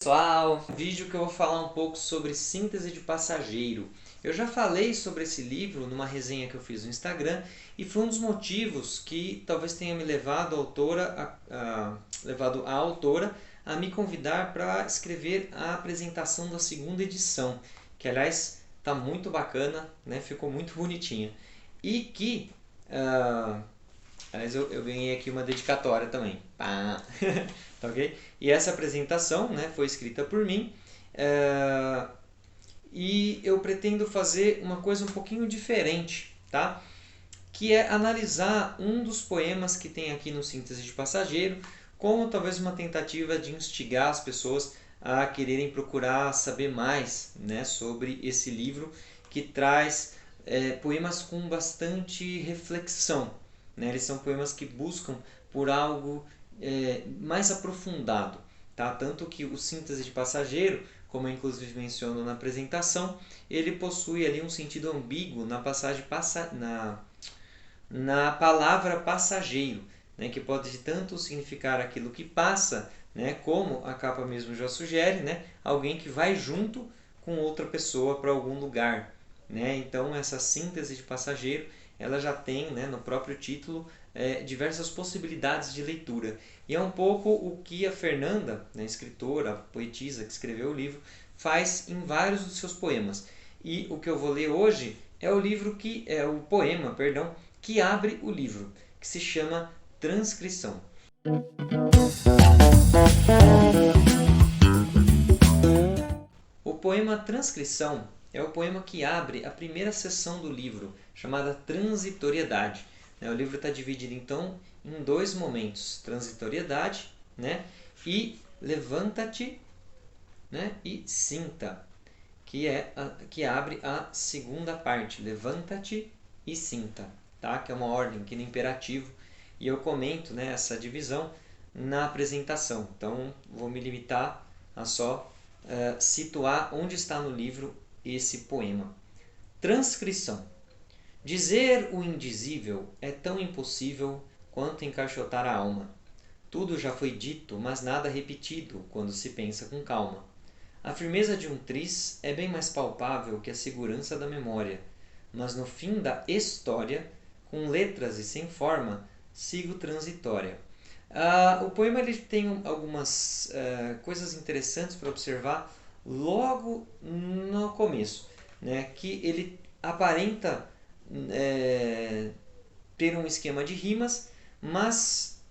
Pessoal, vídeo que eu vou falar um pouco sobre síntese de passageiro. Eu já falei sobre esse livro numa resenha que eu fiz no Instagram e foi um dos motivos que talvez tenha me levado a autora a me convidar para escrever a apresentação da segunda edição, que aliás está muito bacana, né? Ficou muito bonitinha. E que ah, Aliás, eu ganhei aqui uma dedicatória também. Pá. Tá ok? E essa apresentação, né, foi escrita por mim. eh, e eu pretendo fazer uma coisa um pouquinho diferente, tá? Que é analisar um dos poemas que tem aqui no Síntese de Passageiro, como talvez uma tentativa de instigar as pessoas a quererem procurar saber mais, né, sobre esse livro que traz poemas com bastante reflexão, né? Eles são poemas que buscam por algo mais aprofundado, tá? Tanto que o Síntese de Passageiro, como eu inclusive menciono na apresentação, ele possui ali um sentido ambíguo na passagem na palavra passageiro, né, que pode tanto significar aquilo que passa, né, como a capa mesmo já sugere, né, alguém que vai junto com outra pessoa para algum lugar. Né? Então essa síntese de passageiro ela já tem, né, no próprio título diversas possibilidades de leitura. E é um pouco o que a Fernanda, né, escritora, poetisa que escreveu o livro, faz em vários dos seus poemas. E o que eu vou ler hoje é o poema, perdão, que abre o livro, que se chama Transcrição. O poema Transcrição é o poema que abre a primeira seção do livro, chamada Transitoriedade. O livro está dividido então em dois momentos: transitoriedade, né, e levanta-te, né, e sinta, que abre a segunda parte: levanta-te e sinta, tá? Que é uma ordem aqui no imperativo, e eu comento, né, essa divisão na apresentação. Então vou me limitar a só situar onde está no livro esse poema. Transcrição. Dizer o indizível é tão impossível quanto encaixotar a alma. Tudo já foi dito, mas nada repetido quando se pensa com calma. A firmeza de um tris é bem mais palpável que a segurança da memória, mas no fim da história, com letras e sem forma, sigo transitória. O poema ele tem algumas coisas interessantes para observar logo no começo, né? Que ele aparenta ter um esquema de rimas, mas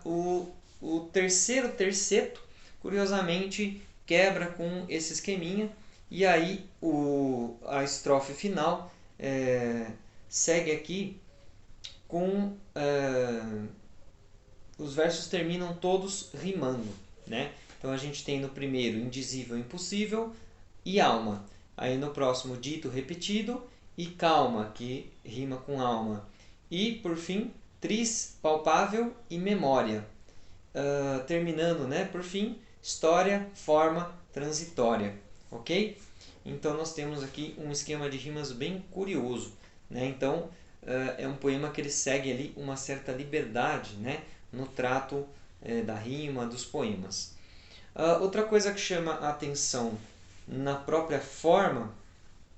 o terceiro terceto, curiosamente, quebra com esse esqueminha, e aí a estrofe final segue aqui com os versos terminam todos rimando, né? Então a gente tem no primeiro indizível, impossível e alma. Aí no próximo dito, repetido e calma, que rima com alma. E por fim, tris, palpável e memória. Terminando, né? Por fim, história, forma, transitória, ok? Então nós temos aqui um esquema de rimas bem curioso, né? Então é um poema que ele segue ali uma certa liberdade, né, no trato da rima, dos poemas. Outra coisa que chama a atenção na própria forma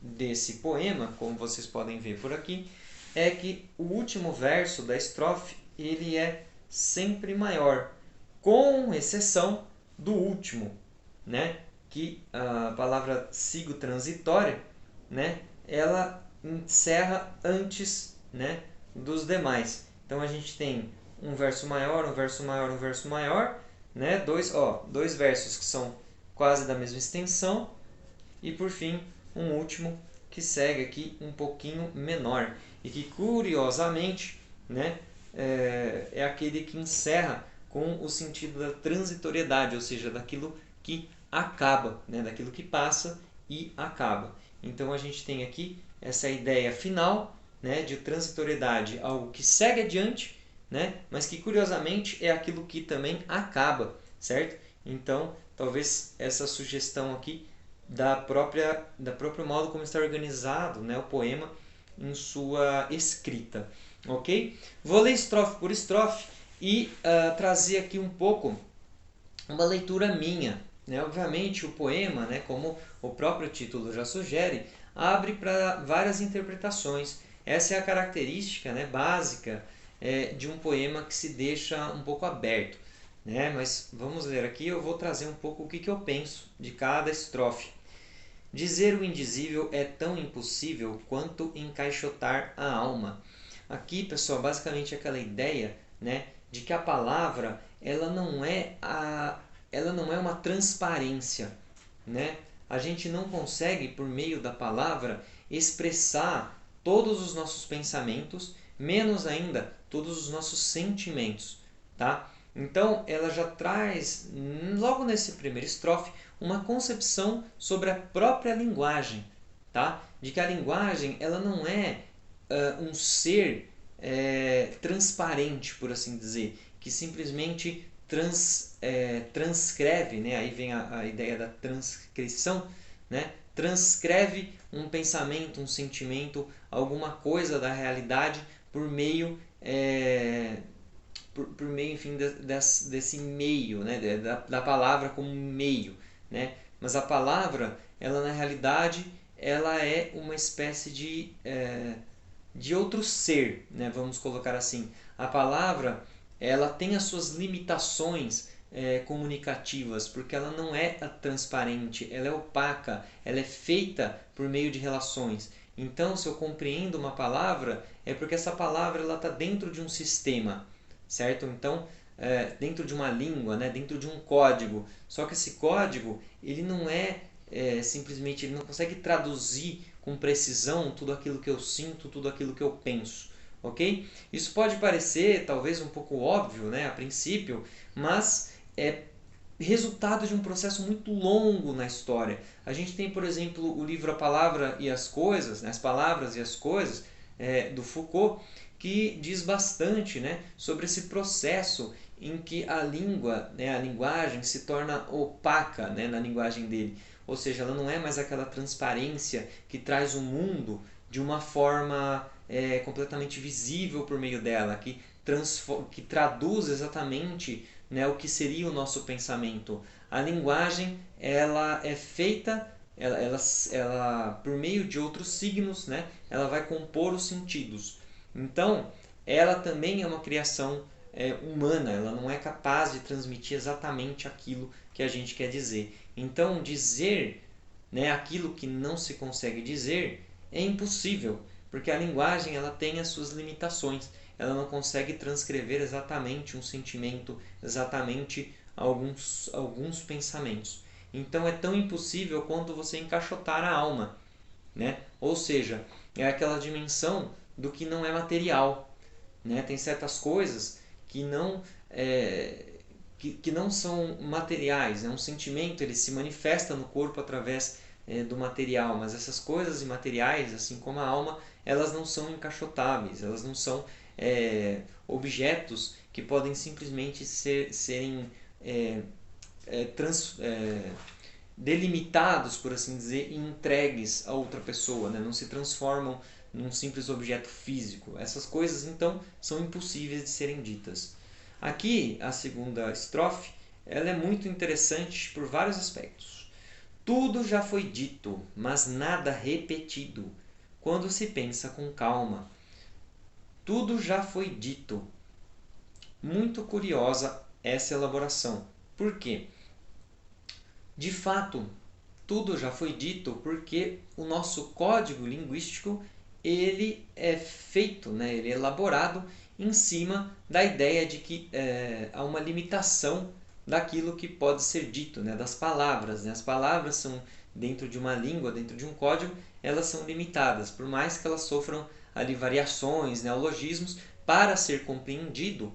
desse poema, como vocês podem ver por aqui, é que o último verso da estrofe ele é sempre maior, com exceção do último, né? Que a palavra sigo transitória, né? Ela encerra antes, né, dos demais. Então a gente tem um verso maior, um verso maior, um verso maior, né? Dois versos que são quase da mesma extensão e por fim um último que segue aqui um pouquinho menor e que curiosamente, né, é aquele que encerra com o sentido da transitoriedade, ou seja, daquilo que acaba, né, daquilo que passa e acaba. Então a gente tem aqui essa ideia final, né, de transitoriedade, algo que segue adiante, né, mas que curiosamente é aquilo que também acaba, certo? Então talvez essa do próprio modo como está organizado, né, o poema em sua escrita, ok? Vou ler estrofe por estrofe e trazer aqui um pouco uma leitura minha, né? Obviamente, o poema, né, como o próprio título já sugere, abre para várias interpretações. Essa é a característica, né, básica de um poema que se deixa um pouco aberto, né? Mas vamos ler aqui, eu vou trazer um pouco o que eu penso de cada estrofe. Dizer o indizível é tão impossível quanto encaixotar a alma. Aqui, pessoal, basicamente aquela ideia, né, de que a palavra ela não é uma transparência, né? A gente não consegue, por meio da palavra, expressar todos os nossos pensamentos, menos ainda todos os nossos sentimentos, tá? Então, ela já traz, logo nesse primeiro estrofe, uma concepção sobre a própria linguagem, tá? De que a linguagem ela não é um ser transparente, por assim dizer, que simplesmente transcreve, né? Aí vem a ideia da transcrição, né? Transcreve um pensamento, um sentimento, alguma coisa da realidade por meio por meio, enfim, desse meio, né? da palavra como meio, né? Mas a palavra, ela na realidade, ela é uma espécie de outro ser, né? Vamos colocar assim. A palavra, ela tem as suas limitações comunicativas, porque ela não é transparente, ela é opaca, ela é feita por meio de relações. Então, se eu compreendo uma palavra, é porque essa palavra está dentro de um sistema, certo? Então, dentro de uma língua, né? Dentro de um código. Só que esse código, ele não simplesmente, ele não consegue traduzir com precisão tudo aquilo que eu sinto, tudo aquilo que eu penso, ok? Isso pode parecer talvez um pouco óbvio, né, a princípio, mas é resultado de um processo muito longo na história. A gente tem, por exemplo, o livro A Palavra e as Coisas, né, As Palavras e as Coisas, do Foucault, que diz bastante, né, sobre esse processo em que a língua, né, a linguagem se torna opaca, né, na linguagem dele. Ou seja, ela não é mais aquela transparência que traz o mundo de uma forma completamente visível por meio dela, que traduz exatamente, né, o que seria o nosso pensamento. A linguagem, ela é feita, por meio de outros signos, né, ela vai compor os sentidos. Então, ela também é uma criação humana, ela não é capaz de transmitir exatamente aquilo que a gente quer dizer. Então, dizer, né, aquilo que não se consegue dizer é impossível, porque a linguagem ela tem as suas limitações. Ela não consegue transcrever exatamente um sentimento, exatamente alguns pensamentos. Então, é tão impossível quanto você encaixotar a alma, né? Ou seja, é aquela dimensão do que não é material, né? Tem certas coisas que não são materiais, né? Um sentimento ele se manifesta no corpo através do material, mas essas coisas imateriais, assim como a alma, elas não são encaixotáveis, elas não são objetos que podem simplesmente serem delimitados, por assim dizer, e entregues a outra pessoa, né? Não se transformam num simples objeto físico. Essas coisas, então, são impossíveis de serem ditas. Aqui, a segunda estrofe, ela é muito interessante por vários aspectos. Tudo já foi dito, mas nada repetido, quando se pensa com calma. Tudo já foi dito. Muito curiosa essa elaboração. Por quê? De fato, tudo já foi dito porque o nosso código linguístico ele é feito, né? Ele é elaborado em cima da ideia de que há uma limitação daquilo que pode ser dito, né? Das palavras. Né? As palavras são, dentro de uma língua, dentro de um código, elas são limitadas, por mais que elas sofram ali variações, neologismos, para ser compreendido,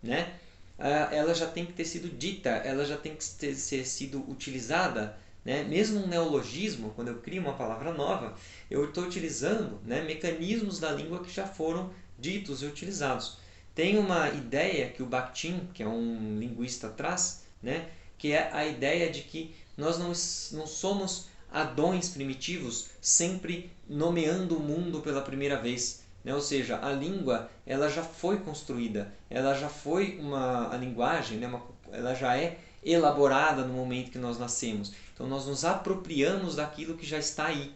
né? Ela já tem que ter sido dita, ela já tem que ter sido utilizada, né? Mesmo um neologismo, quando eu crio uma palavra nova, eu estou utilizando, né, mecanismos da língua que já foram ditos e utilizados. Tem uma ideia que o Bakhtin, que é um linguista, traz, né, que é a ideia de que nós não somos Adões primitivos sempre nomeando o mundo pela primeira vez. Né? Ou seja, a língua ela já foi construída, ela já foi a linguagem, né? Ela já é elaborada no momento que nós nascemos. Então nós nos apropriamos daquilo que já está aí.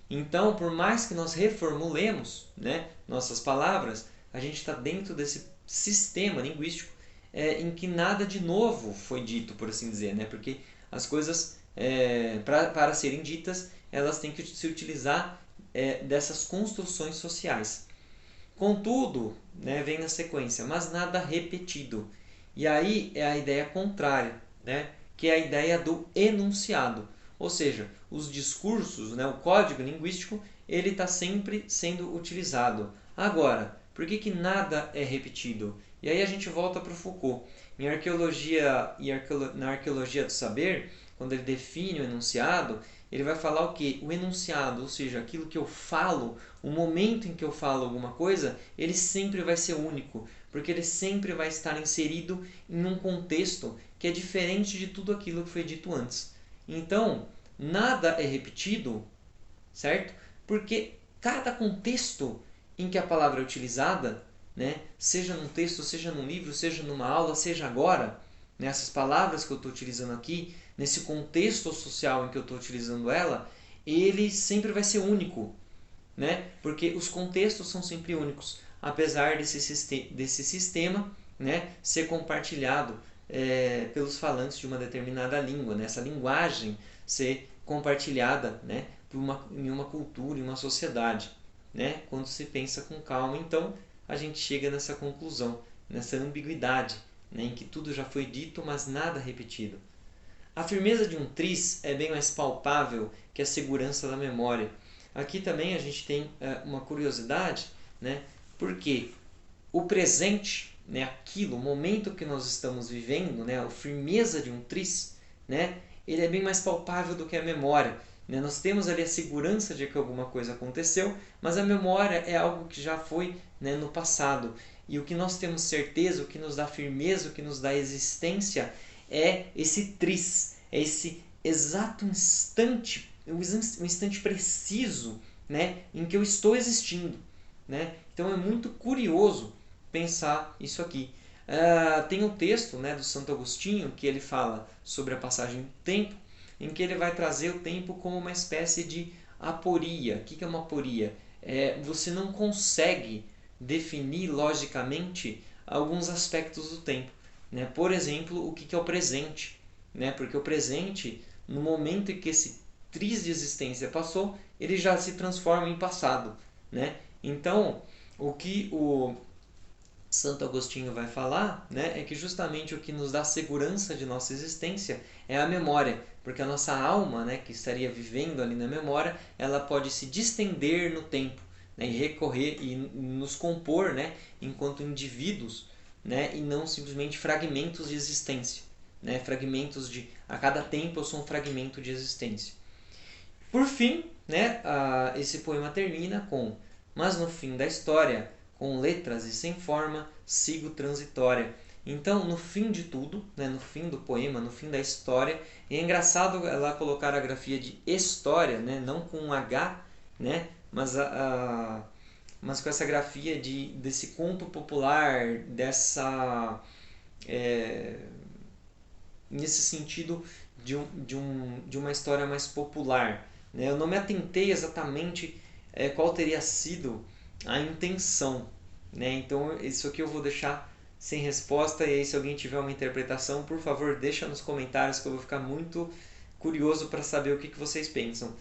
Então, por mais que nós reformulemos, né, nossas palavras, a gente está dentro desse sistema linguístico em que nada de novo foi dito, por assim dizer, né? Porque as coisas, para serem ditas, elas têm que se utilizar dessas construções sociais. Contudo, né, vem na sequência, mas nada repetido. E aí é a ideia contrária, né, que é a ideia do enunciado. Ou seja, os discursos, né, o código linguístico, ele está sempre sendo utilizado. Agora, por que nada é repetido? E aí a gente volta para o Foucault. Em arqueologia na arqueologia do saber, quando ele define o enunciado, ele vai falar o quê? O enunciado, ou seja, aquilo que eu falo, o momento em que eu falo alguma coisa, ele sempre vai ser único, porque ele sempre vai estar inserido em um contexto que é diferente de tudo aquilo que foi dito antes. Então, nada é repetido, certo? Porque cada contexto em que a palavra é utilizada, né, seja num texto, seja num livro, seja numa aula, seja agora, né, essas palavras que eu estou utilizando aqui, nesse contexto social em que eu estou utilizando ela, ele sempre vai ser único, né? Porque os contextos são sempre únicos, apesar desse sistema, né, ser compartilhado pelos falantes de uma determinada língua, né? Essa linguagem ser compartilhada, né, em uma cultura, em uma sociedade, né? Quando se pensa com calma, então a gente chega nessa conclusão, nessa ambiguidade, né, em que tudo já foi dito, mas nada repetido. A firmeza de um tris é bem mais palpável que a segurança da memória. Aqui também a gente tem uma curiosidade, né? Porque o presente, né, aquilo, o momento que nós estamos vivendo, né, a firmeza de um tris, né, ele é bem mais palpável do que a memória. Né? Nós temos ali a segurança de que alguma coisa aconteceu, mas a memória é algo que já foi, né, no passado. E o que nós temos certeza, o que nos dá firmeza, o que nos dá existência é esse tris, é esse exato instante, o instante preciso, né, em que eu estou existindo. Né? Então é muito curioso pensar isso aqui. Tem um texto, né, do Santo Agostinho que ele fala sobre a passagem do tempo, em que ele vai trazer o tempo como uma espécie de aporia. O que é uma aporia? Você não consegue definir logicamente alguns aspectos do tempo. Né? Por exemplo, o que é o presente? Né? Porque o presente, no momento em que esse tris de existência passou, ele já se transforma em passado. Né? Então, o que o Santo Agostinho vai falar, né, é que justamente o que nos dá segurança de nossa existência é a memória, porque a nossa alma, né, que estaria vivendo ali na memória, ela pode se distender no tempo, né, e recorrer e nos compor, né, enquanto indivíduos, né, e não simplesmente fragmentos de existência, né, fragmentos de a cada tempo eu sou um fragmento de existência. Por fim, né, esse poema termina com: mas no fim da história, com letras e sem forma, sigo transitória. Então, no fim de tudo, né, no fim do poema, no fim da história, é engraçado ela colocar a grafia de história, né, não com um H, né, mas com essa grafia desse conto popular, nesse sentido de uma história mais popular. Né? Eu não me atentei exatamente qual teria sido a intenção. Né? Então, isso aqui eu vou deixar sem resposta, e aí se alguém tiver uma interpretação, por favor, deixa nos comentários que eu vou ficar muito curioso para saber o que vocês pensam.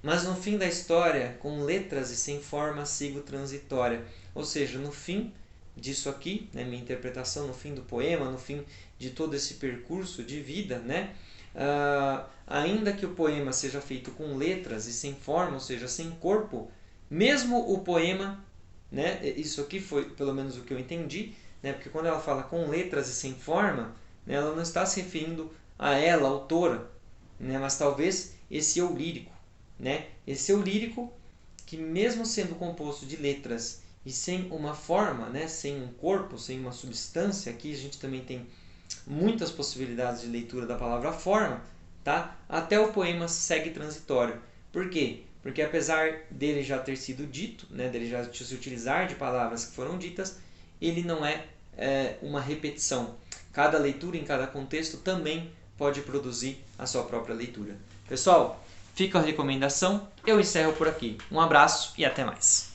Mas no fim da história, com letras e sem forma, sigo transitória. Ou seja, no fim disso aqui, né, minha interpretação, no fim do poema, no fim de todo esse percurso de vida, né, ainda que o poema seja feito com letras e sem forma, ou seja, sem corpo, mesmo o poema, né, isso aqui foi pelo menos o que eu entendi, né, porque quando ela fala com letras e sem forma, né, ela não está se referindo a ela, a autora, né, mas talvez esse eu lírico. Né? Esse eu lírico que, mesmo sendo composto de letras e sem uma forma, né, sem um corpo, sem uma substância, aqui a gente também tem muitas possibilidades de leitura da palavra forma, tá? Até o poema segue transitório. Por quê? Porque apesar dele já ter sido dito, né, dele já se utilizar de palavras que foram ditas, ele não é uma repetição. Cada leitura em cada contexto também pode produzir a sua própria leitura. Pessoal, fica a recomendação. Eu encerro por aqui. Um abraço e até mais.